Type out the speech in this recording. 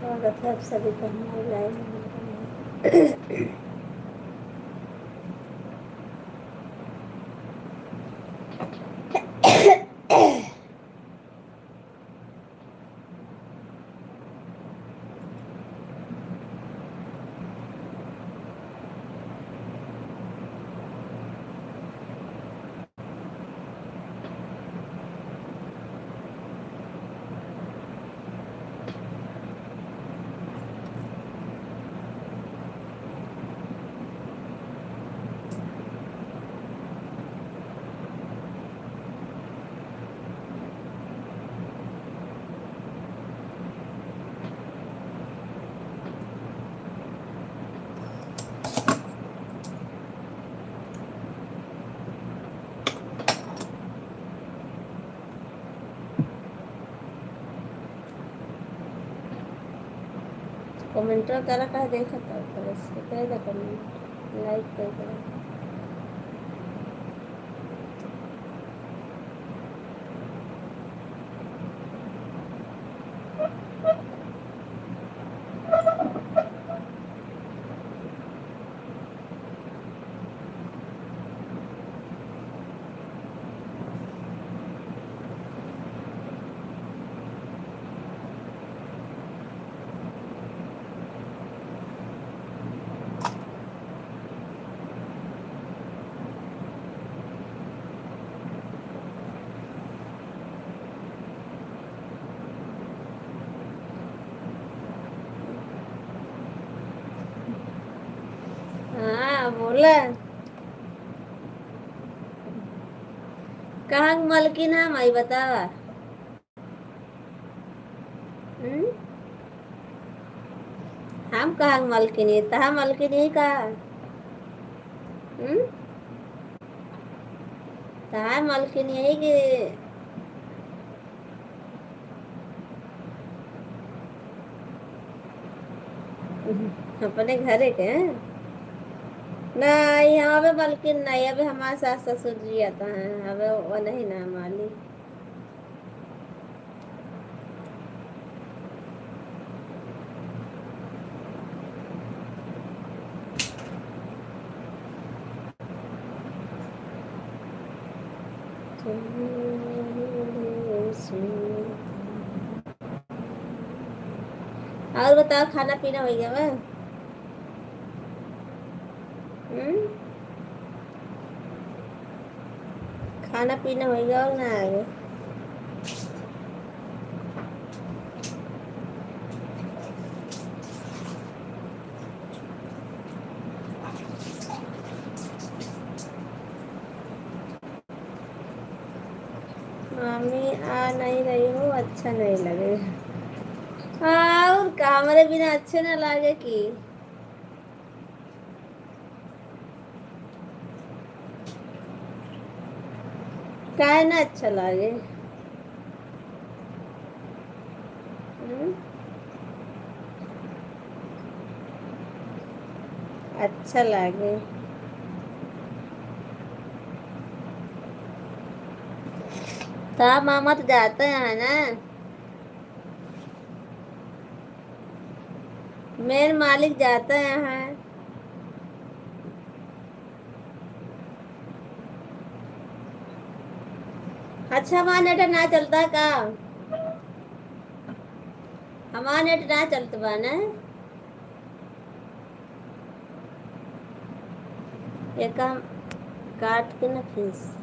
स्वागत है आप सभी का हमारे लाइव में। कमेंट करा का देखा था तरह से कह कमेंट लाइक कर हाँ बोला कहाँ मलकिन है माई बतावा। हम कहाँ मलकिन है तहा मलकिन यही कहा तहा मलकिन यही कि अपने घरे के नहीं यहाँ पे मलकिन नहीं अभी हमारे सास ससुर जी आता है अबे वो नहीं ना माली और बताओ खाना पीना हो गया वह खाना पीना हो गया और ना आगे मम्मी आ नहीं रही हो अच्छा नहीं लगे और हमारे बिना अच्छे ना लगे कि काहे ना अच्छा लगे अच्छा लगे तो मामा तो जाते हैं ना मेरे मालिक जाते हैं अच्छा हमारा नेट ना चलता का हमारा नेट ना चलता बा ना एक हम काट के ना फिर